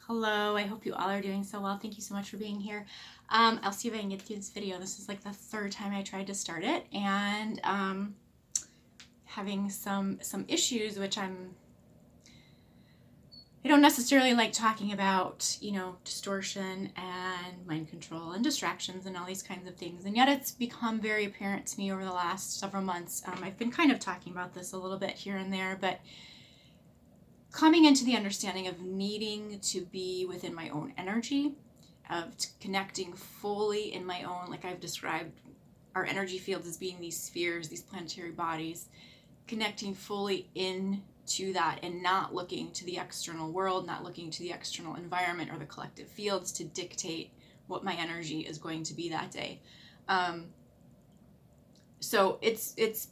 Hello, I hope you all are doing so well. Thank you so much for being here. I'll see if I can get through this video. This is like the third time I tried to start it, and having some issues, which I don't necessarily like talking about, distortion and mind control and distractions and all these kinds of things. And yet it's become very apparent to me over the last several months. I've been kind of talking about this a little bit here and there, but coming into the understanding of needing to be within my own energy, of connecting fully in my own, like I've described our energy fields as being these spheres, these planetary bodies, connecting fully into that and not looking to the external world, not looking to the external environment or the collective fields to dictate what my energy is going to be that day. So it's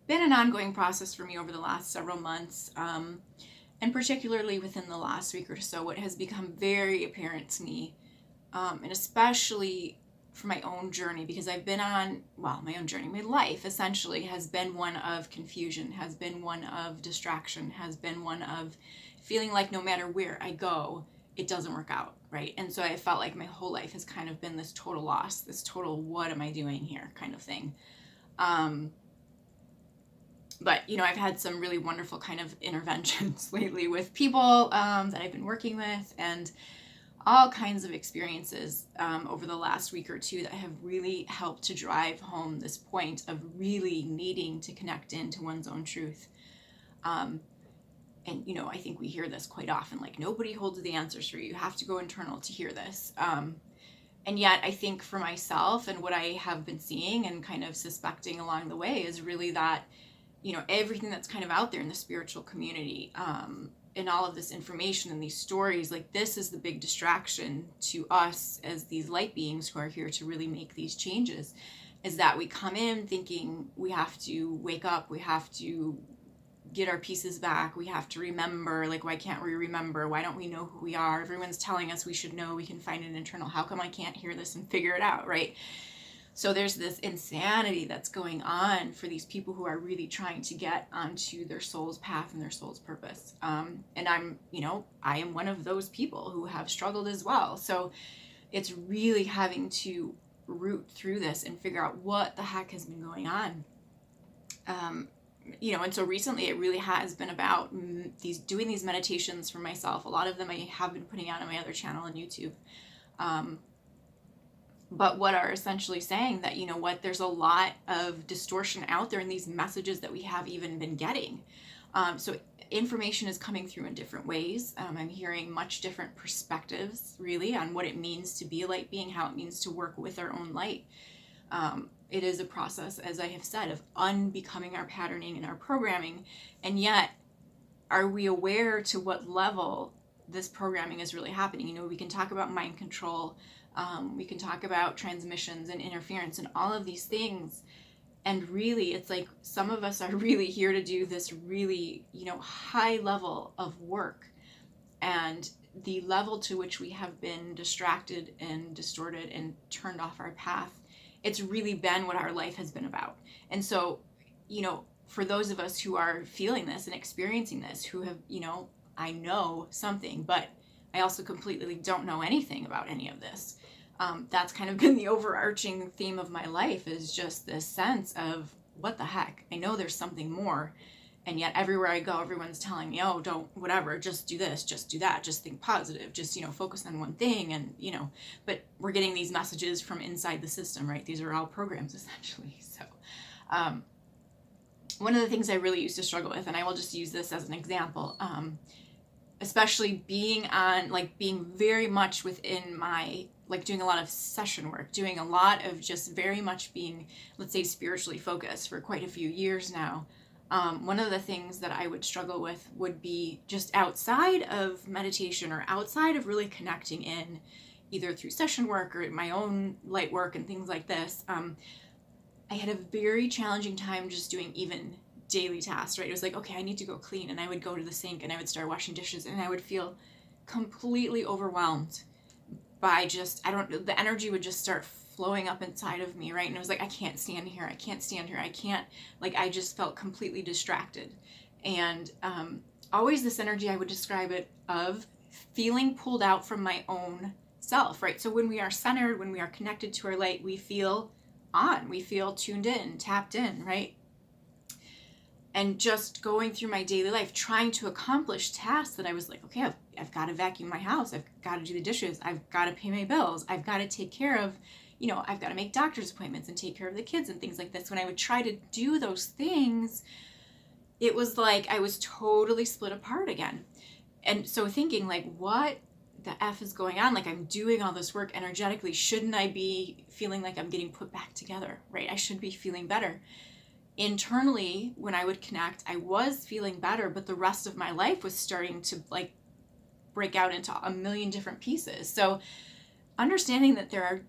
been an ongoing process for me over the last several months. And particularly within the last week or so, what has become very apparent to me, and especially for my own journey, because I've been on, my own journey, my life essentially has been one of confusion, has been one of distraction, has been one of feeling like no matter where I go, it doesn't work out, right? And so I felt like my whole life has kind of been this total loss, this total what am I doing here kind of thing. But, I've had some really wonderful kind of interventions lately with people that I've been working with, and all kinds of experiences over the last week or two that have really helped to drive home this point of really needing to connect into one's own truth. And, I think we hear this quite often, like nobody holds the answers for you. You have to go internal to hear this. And yet I think for myself and what I have been seeing and kind of suspecting along the way is really that everything that's kind of out there in the spiritual community, and all of this information and these stories, like this is the big distraction to us as these light beings who are here to really make these changes, is that we come in thinking we have to wake up, we have to get our pieces back, we have to remember, like why can't we remember, why don't we know who we are, everyone's telling us we should know, we can find an internal, how come I can't hear this and figure it out, right? So there's this insanity that's going on for these people who are really trying to get onto their soul's path and their soul's purpose. And I am one of those people who have struggled as well. So it's really having to root through this and figure out what the heck has been going on. And so recently it really has been about doing these meditations for myself. A lot of them I have been putting out on my other channel on YouTube. But what are essentially saying that, there's a lot of distortion out there in these messages that we have even been getting. So information is coming through in different ways. I'm hearing much different perspectives, really, on what it means to be a light being, how it means to work with our own light. It is a process, as I have said, of unbecoming our patterning and our programming. And yet, are we aware to what level this programming is really happening? We can talk about mind control. We can talk about transmissions and interference and all of these things. And really, it's like some of us are really here to do this really, high level of work. And the level to which we have been distracted and distorted and turned off our path, it's really been what our life has been about. And so, for those of us who are feeling this and experiencing this, who have, I know something, but I also completely don't know anything about any of this. That's kind of been the overarching theme of my life, is just this sense of what the heck, I know there's something more. And yet everywhere I go, everyone's telling me, oh, don't, whatever, just do this, just do that, just think positive, just, focus on one thing. And, but we're getting these messages from inside the system, right? These are all programs essentially. So, one of the things I really used to struggle with, and I will just use this as an example, especially being very much within my, doing a lot of session work, doing a lot of just very much being, let's say, spiritually focused for quite a few years now. One of the things that I would struggle with would be just outside of meditation or outside of really connecting in, either through session work or my own light work and things like this. I had a very challenging time just doing even daily tasks, right? It was like, okay, I need to go clean, and I would go to the sink and I would start washing dishes, and I would feel completely overwhelmed by the energy would just start flowing up inside of me, right? And it was like, I can't stand here, I can't, I just felt completely distracted. And always this energy, I would describe it, of feeling pulled out from my own self, right? So when we are centered, when we are connected to our light, we feel on, we feel tuned in, tapped in, right? And just going through my daily life, trying to accomplish tasks that I was like, okay, I've got to vacuum my house. I've got to do the dishes. I've got to pay my bills. I've got to take care of, I've got to make doctor's appointments and take care of the kids and things like this. When I would try to do those things, it was like I was totally split apart again. And so thinking like, what the F is going on? Like, I'm doing all this work energetically. Shouldn't I be feeling like I'm getting put back together, right? I should be feeling better. Internally, when I would connect, I was feeling better, but the rest of my life was starting to like break out into a million different pieces. So understanding that there are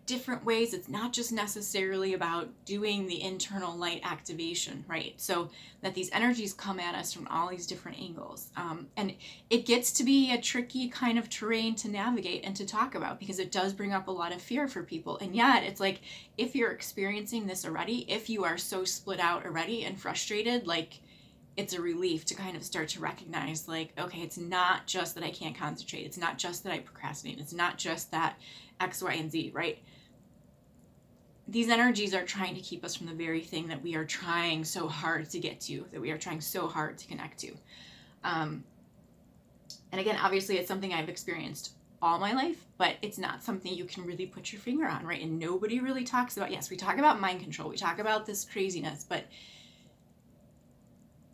different ways, it's not just necessarily about doing the internal light activation, right? So that these energies come at us from all these different angles. And it gets to be a tricky kind of terrain to navigate and to talk about, because it does bring up a lot of fear for people. And yet it's like, if you're experiencing this already, if you are so split out already and frustrated, like, it's a relief to kind of start to recognize like, okay, it's not just that I can't concentrate. It's not just that I procrastinate. It's not just that X, Y, and Z, right? These energies are trying to keep us from the very thing that we are trying so hard to get to, that we are trying so hard to connect to. And again, obviously it's something I've experienced all my life, but it's not something you can really put your finger on, right? And nobody really talks about, yes, we talk about mind control, we talk about this craziness, but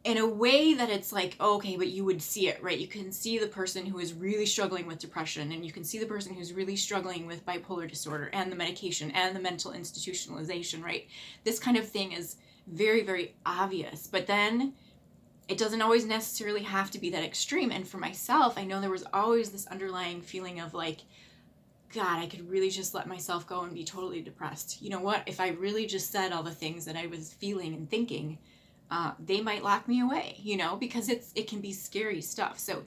in a way that it's like, okay, but you would see it, right? You can see the person who is really struggling with depression, and you can see the person who's really struggling with bipolar disorder and the medication and the mental institutionalization, right? This kind of thing is very, very obvious, but then it doesn't always necessarily have to be that extreme. And for myself, I know there was always this underlying feeling of like, God, I could really just let myself go and be totally depressed. You know what? If I really just said all the things that I was feeling and thinking, they might lock me away, because it can be scary stuff. So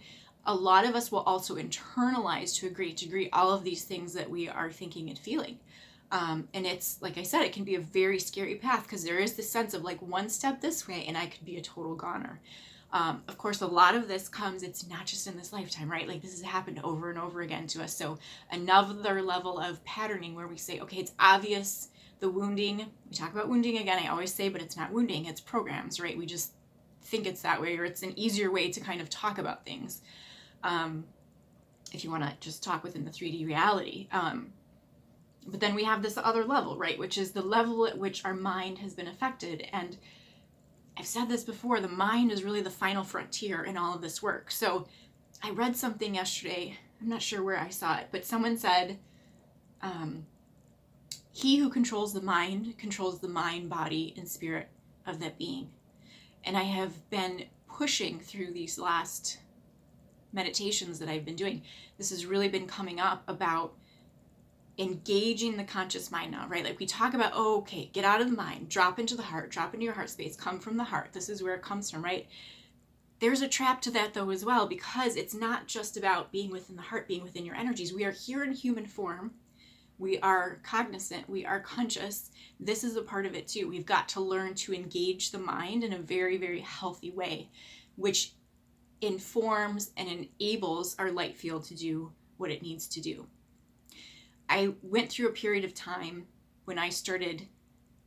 a lot of us will also internalize to a great degree all of these things that we are thinking and feeling. And it's, like I said, it can be a very scary path, because there is this sense of like one step this way and I could be a total goner. Of course, a lot of this comes, it's not just in this lifetime, right? Like this has happened over and over again to us. So another level of patterning where we say, okay, it's obvious. The wounding, we talk about wounding again, I always say, but it's not wounding, it's programs, right? We just think it's that way, or it's an easier way to kind of talk about things. If you want to just talk within the 3D reality. But then we have this other level, right? Which is the level at which our mind has been affected. And I've said this before, the mind is really the final frontier in all of this work. So I read something yesterday, I'm not sure where I saw it, but someone said, he who controls the mind, body, and spirit of that being. And I have been pushing through these last meditations that I've been doing. This has really been coming up about engaging the conscious mind now, right? Like we talk about, okay, get out of the mind, drop into the heart, drop into your heart space, come from the heart. This is where it comes from, right? There's a trap to that though as well, because it's not just about being within the heart, being within your energies. We are here in human form. We are cognizant, we are conscious. This is a part of it too. We've got to learn to engage the mind in a very, very healthy way, which informs and enables our light field to do what it needs to do. I went through a period of time when I started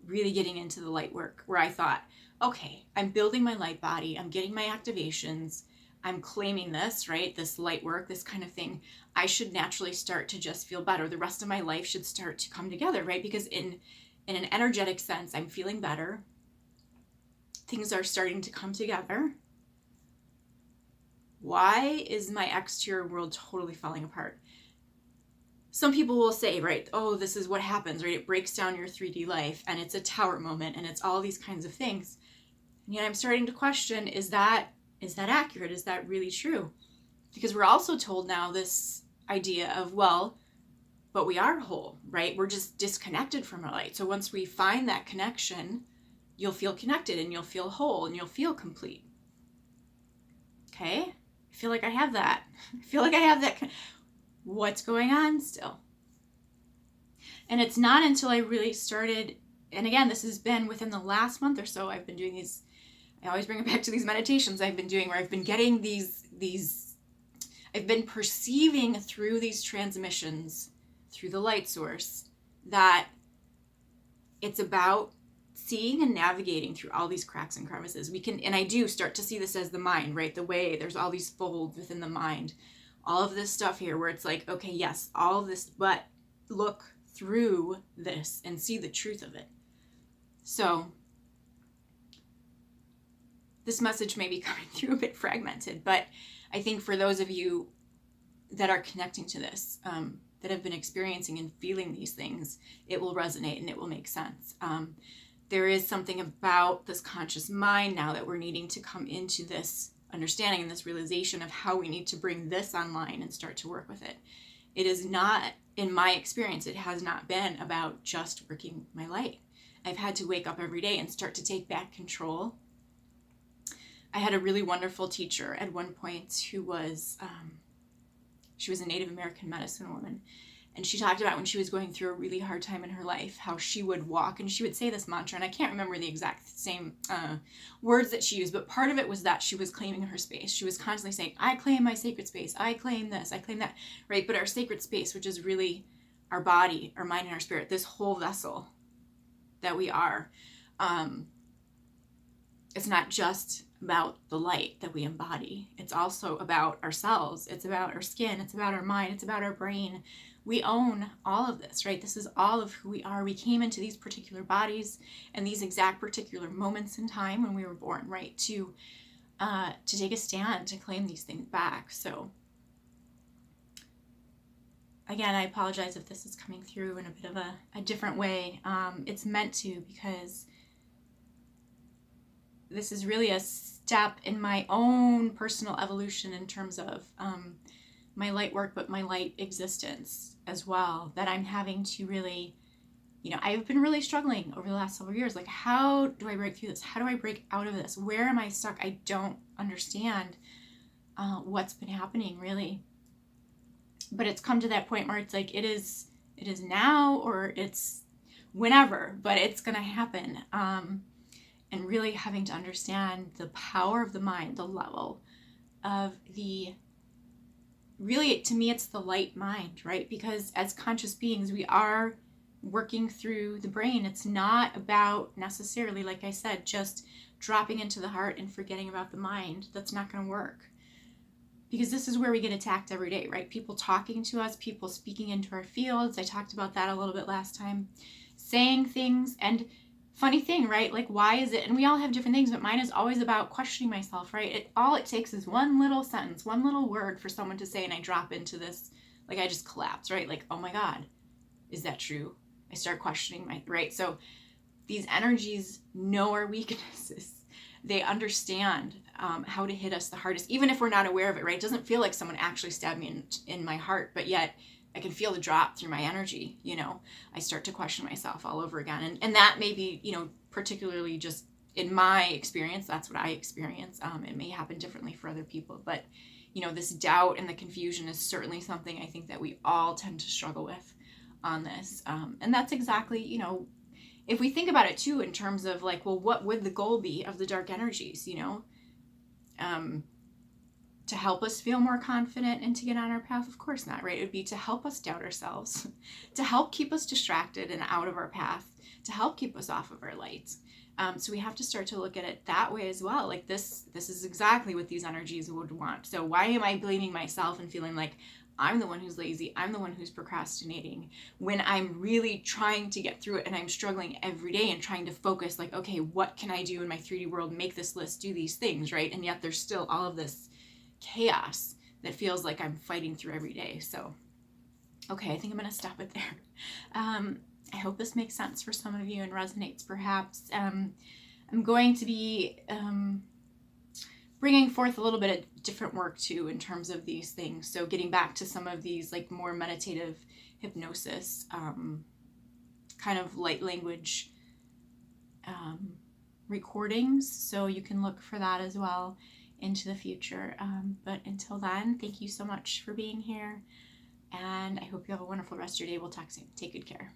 really getting into the light work where I thought, okay, I'm building my light body, I'm getting my activations, I'm claiming this, right? This light work, this kind of thing. I should naturally start to just feel better. The rest of my life should start to come together, right? Because in an energetic sense, I'm feeling better. Things are starting to come together. Why is my exterior world totally falling apart? Some people will say, right, oh, this is what happens, right? It breaks down your 3D life and it's a tower moment and it's all these kinds of things. And yet I'm starting to question, is that accurate? Is that really true? Because we're also told now this idea of, well, but we are whole, right? We're just disconnected from our light. So once we find that connection, you'll feel connected and you'll feel whole and you'll feel complete. Okay? I feel like I have that. What's going on still? And it's not until I really started, and again, this has been within the last month or so, I've been doing these, I always bring it back to these meditations I've been doing where I've been getting these I've been perceiving through these transmissions, through the light source, that it's about seeing and navigating through all these cracks and crevices. We can, and I do start to see this as the mind, right? The way there's all these folds within the mind, all of this stuff here where it's like, okay, yes, all of this, but look through this and see the truth of it. So this message may be coming through a bit fragmented, but I think for those of you that are connecting to this, that have been experiencing and feeling these things, it will resonate and it will make sense. There is something about this conscious mind now that we're needing to come into this understanding and this realization of how we need to bring this online and start to work with it. It is not, in my experience, it has not been about just working my light. I've had to wake up every day and start to take back control. I had a really wonderful teacher at one point who was, she was a Native American medicine woman. And she talked about when she was going through a really hard time in her life, how she would walk and she would say this mantra, and I can't remember the exact same words that she used, but part of it was that she was claiming her space. She was constantly saying, I claim my sacred space, I claim this, I claim that, right? But our sacred space, which is really our body, our mind, and our spirit, this whole vessel that we are, it's not just about the light that we embody. It's also about ourselves. It's about our skin. It's about our mind. It's about our brain. We own all of this, right? This is all of who we are. We came into these particular bodies and these exact particular moments in time when we were born, right? To take a stand, to claim these things back. So again, I apologize if this is coming through in a bit of a different way. It's meant to, because this is really a step in my own personal evolution in terms of my light work, but my light existence as well, that I'm having to really, I've been really struggling over the last several years. Like, how do I break through this? How do I break out of this? Where am I stuck? I don't understand what's been happening, really. But it's come to that point where it's like, it is now, or it's whenever, but it's going to happen. And really having to understand the power of the mind, the level of really, to me, it's the light mind, right? Because as conscious beings, we are working through the brain. It's not about necessarily, like I said, just dropping into the heart and forgetting about the mind. That's not going to work. Because this is where we get attacked every day, right? People talking to us, people speaking into our fields. I talked about that a little bit last time. Saying things, and funny thing, right? Like, why is it? And we all have different things, but mine is always about questioning myself, right? All it takes is one little sentence, one little word for someone to say, and I drop into this, like, I just collapse, right? Like, oh my God, is that true? I start questioning right? So these energies know our weaknesses. They understand how to hit us the hardest, even if we're not aware of it, right? It doesn't feel like someone actually stabbed me in my heart, but yet I can feel the drop through my energy. I start to question myself all over again. And that may be, particularly just in my experience, that's what I experience. It may happen differently for other people, but, this doubt and the confusion is certainly something I think that we all tend to struggle with on this. And that's exactly, if we think about it too, in terms of like, well, what would the goal be of the dark energies, to help us feel more confident and to get on our path? Of course not, right? It would be to help us doubt ourselves, to help keep us distracted and out of our path, to help keep us off of our light. So we have to start to look at it that way as well. Like this is exactly what these energies would want. So why am I blaming myself and feeling like I'm the one who's lazy, I'm the one who's procrastinating, when I'm really trying to get through it and I'm struggling every day and trying to focus, like, okay, what can I do in my 3D world, make this list, do these things, right? And yet there's still all of this chaos that feels like I'm fighting through every day. So, okay, I think I'm going to stop it there. I hope this makes sense for some of you and resonates perhaps. I'm going to be bringing forth a little bit of different work too in terms of these things. So getting back to some of these like more meditative hypnosis, kind of light language recordings. So you can look for that as well into the future. But until then, thank you so much for being here. And I hope you have a wonderful rest of your day. We'll talk soon. Take good care.